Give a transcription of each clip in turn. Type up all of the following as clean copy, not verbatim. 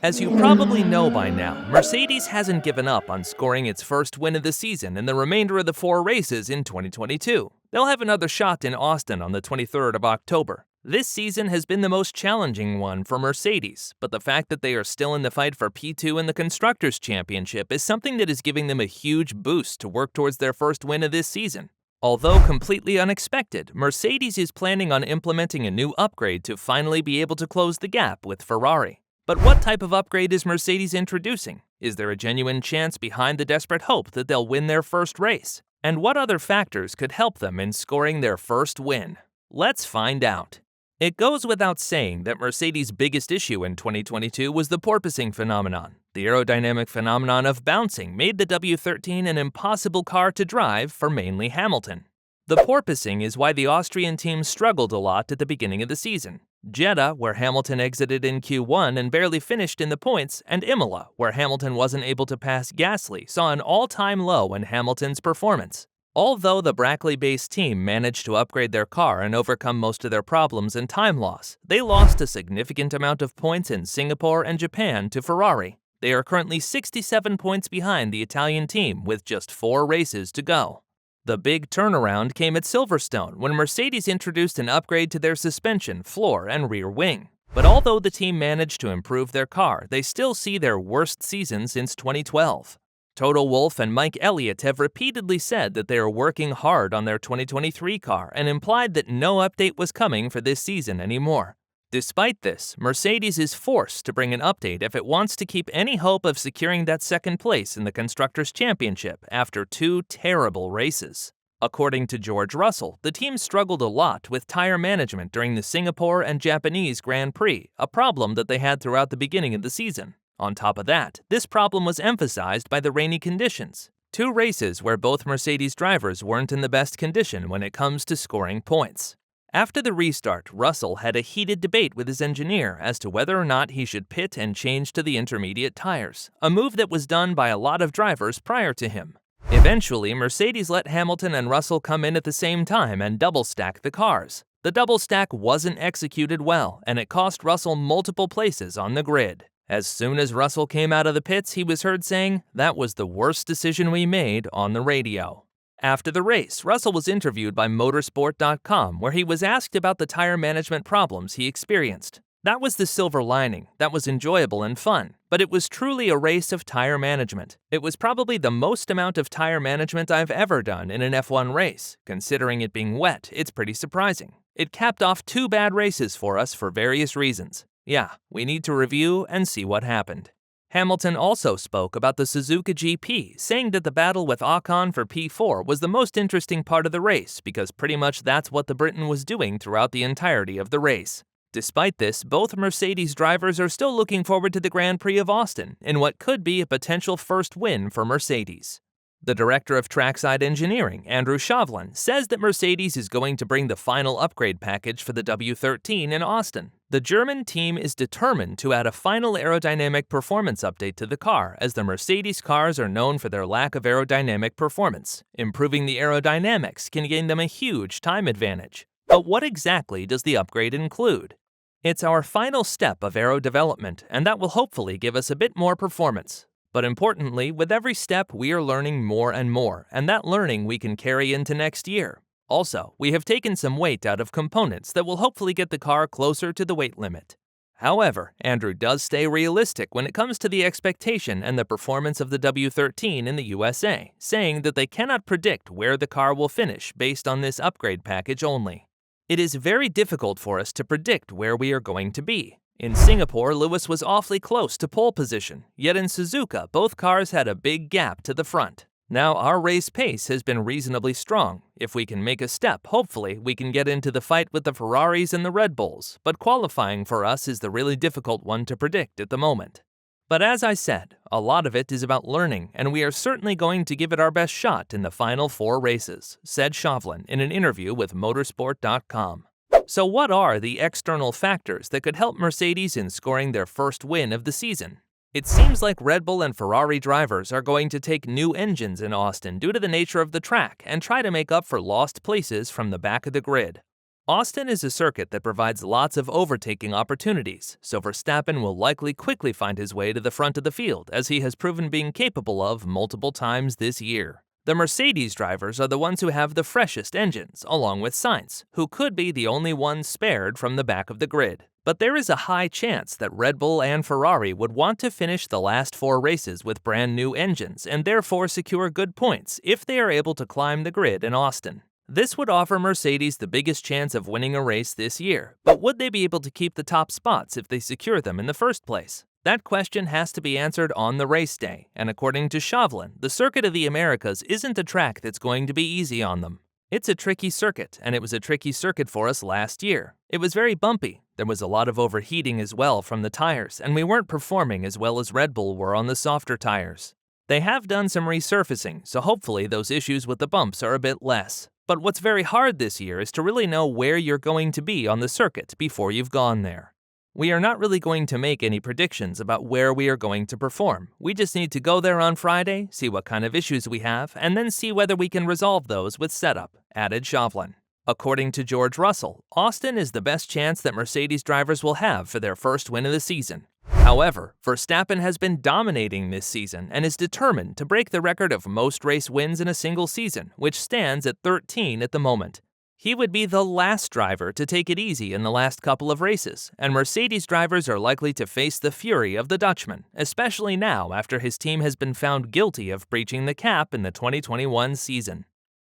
As you probably know by now, Mercedes hasn't given up on scoring its first win of the season in the remainder of the 4 races in 2022. They'll have another shot in Austin on the 23rd of October. This season has been the most challenging one for Mercedes, but the fact that they are still in the fight for P2 in the Constructors' Championship is something that is giving them a huge boost to work towards their first win of this season. Although completely unexpected, Mercedes is planning on implementing a new upgrade to finally be able to close the gap with Ferrari. But what type of upgrade is Mercedes introducing? Is there a genuine chance behind the desperate hope that they'll win their first race? And what other factors could help them in scoring their first win? Let's find out. It goes without saying that Mercedes' biggest issue in 2022 was the porpoising phenomenon. The aerodynamic phenomenon of bouncing made the W13 an impossible car to drive for mainly Hamilton. The porpoising is why the Austrian team struggled a lot at the beginning of the season. Jeddah, where Hamilton exited in Q1 and barely finished in the points, and Imola, where Hamilton wasn't able to pass Gasly, saw an all-time low in Hamilton's performance. Although the Brackley-based team managed to upgrade their car and overcome most of their problems and time loss, they lost a significant amount of points in Singapore and Japan to Ferrari. They are currently 67 points behind the Italian team with just 4 races to go. The big turnaround came at Silverstone when Mercedes introduced an upgrade to their suspension, floor, and rear wing. But although the team managed to improve their car, they still see their worst season since 2012. Toto Wolff and Mike Elliott have repeatedly said that they are working hard on their 2023 car and implied that no update was coming for this season anymore. Despite this, Mercedes is forced to bring an update if it wants to keep any hope of securing that second place in the Constructors' Championship after 2 terrible races. According to George Russell, the team struggled a lot with tire management during the Singapore and Japanese Grand Prix, a problem that they had throughout the beginning of the season. On top of that, this problem was emphasized by the rainy conditions. 2 races where both Mercedes drivers weren't in the best condition when it comes to scoring points. After the restart, Russell had a heated debate with his engineer as to whether or not he should pit and change to the intermediate tires, a move that was done by a lot of drivers prior to him. Eventually, Mercedes let Hamilton and Russell come in at the same time and double-stack the cars. The double stack wasn't executed well, and it cost Russell multiple places on the grid. As soon as Russell came out of the pits, he was heard saying, "That was the worst decision we made," on the radio. After the race, Russell was interviewed by Motorsport.com, where he was asked about the tire management problems he experienced. That was the silver lining. That was enjoyable and fun, but it was truly a race of tire management. It was probably the most amount of tire management I've ever done in an F1 race. Considering it being wet, it's pretty surprising. It capped off 2 bad races for us for various reasons. Yeah, we need to review and see what happened. Hamilton also spoke about the Suzuka GP, saying that the battle with Ocon for P4 was the most interesting part of the race because pretty much that's what the Briton was doing throughout the entirety of the race. Despite this, both Mercedes drivers are still looking forward to the Grand Prix of Austin in what could be a potential first win for Mercedes. The director of trackside engineering, Andrew Shovlin, says that Mercedes is going to bring the final upgrade package for the W13 in Austin. The German team is determined to add a final aerodynamic performance update to the car, as the Mercedes cars are known for their lack of aerodynamic performance. Improving the aerodynamics can gain them a huge time advantage. But what exactly does the upgrade include? It's our final step of aero development, and that will hopefully give us a bit more performance. But importantly, with every step, we are learning more and more, and that learning we can carry into next year. Also, we have taken some weight out of components that will hopefully get the car closer to the weight limit. However, Andrew does stay realistic when it comes to the expectation and the performance of the W13 in the USA, saying that they cannot predict where the car will finish based on this upgrade package only. It is very difficult for us to predict where we are going to be. In Singapore, Lewis was awfully close to pole position, yet in Suzuka, both cars had a big gap to the front. Now, our race pace has been reasonably strong. If we can make a step, hopefully, we can get into the fight with the Ferraris and the Red Bulls, but qualifying for us is the really difficult one to predict at the moment. But as I said, a lot of it is about learning, and we are certainly going to give it our best shot in the final 4 races, said Shovlin in an interview with Motorsport.com. So what are the external factors that could help Mercedes in scoring their first win of the season? It seems like Red Bull and Ferrari drivers are going to take new engines in Austin due to the nature of the track and try to make up for lost places from the back of the grid. Austin is a circuit that provides lots of overtaking opportunities, so Verstappen will likely quickly find his way to the front of the field, as he has proven being capable of multiple times this year. The Mercedes drivers are the ones who have the freshest engines, along with Sainz, who could be the only ones spared from the back of the grid. But there is a high chance that Red Bull and Ferrari would want to finish the last 4 races with brand new engines and therefore secure good points if they are able to climb the grid in Austin. This would offer Mercedes the biggest chance of winning a race this year, but would they be able to keep the top spots if they secure them in the first place? That question has to be answered on the race day, and according to Chauvelin, the Circuit of the Americas isn't a track that's going to be easy on them. It's a tricky circuit, and it was a tricky circuit for us last year. It was very bumpy. There was a lot of overheating as well from the tires, and we weren't performing as well as Red Bull were on the softer tires. They have done some resurfacing, so hopefully those issues with the bumps are a bit less. But what's very hard this year is to really know where you're going to be on the circuit before you've gone there. We are not really going to make any predictions about where we are going to perform. We just need to go there on Friday, see what kind of issues we have, and then see whether we can resolve those with setup, added Chauvelin. According to George Russell, Austin is the best chance that Mercedes drivers will have for their first win of the season. However, Verstappen has been dominating this season and is determined to break the record of most race wins in a single season, which stands at 13 at the moment. He would be the last driver to take it easy in the last couple of races, and Mercedes drivers are likely to face the fury of the Dutchman, especially now after his team has been found guilty of breaching the cap in the 2021 season.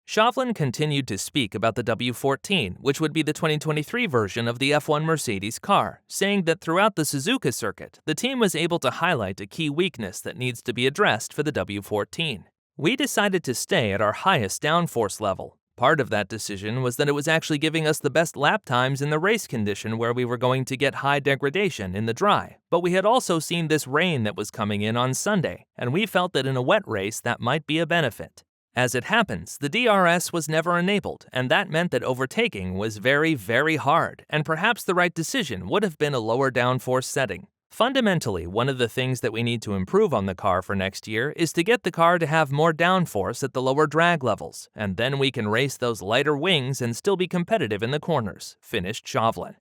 Chauvelin continued to speak about the W14, which would be the 2023 version of the F1 Mercedes car, saying that throughout the Suzuka circuit, the team was able to highlight a key weakness that needs to be addressed for the W14. We decided to stay at our highest downforce level. Part of that decision was that it was actually giving us the best lap times in the race condition where we were going to get high degradation in the dry, but we had also seen this rain that was coming in on Sunday, and we felt that in a wet race that might be a benefit. As it happens, the DRS was never enabled, and that meant that overtaking was very, very hard, and perhaps the right decision would have been a lower downforce setting. Fundamentally, one of the things that we need to improve on the car for next year is to get the car to have more downforce at the lower drag levels, and then we can race those lighter wings and still be competitive in the corners, finished Chauvelin.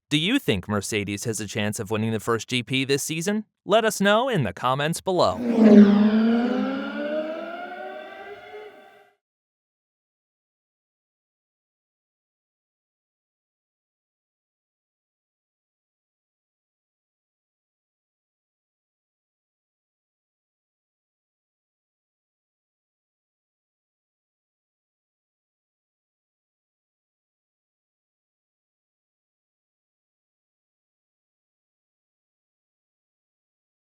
Do you think Mercedes has a chance of winning the first GP this season? Let us know in the comments below.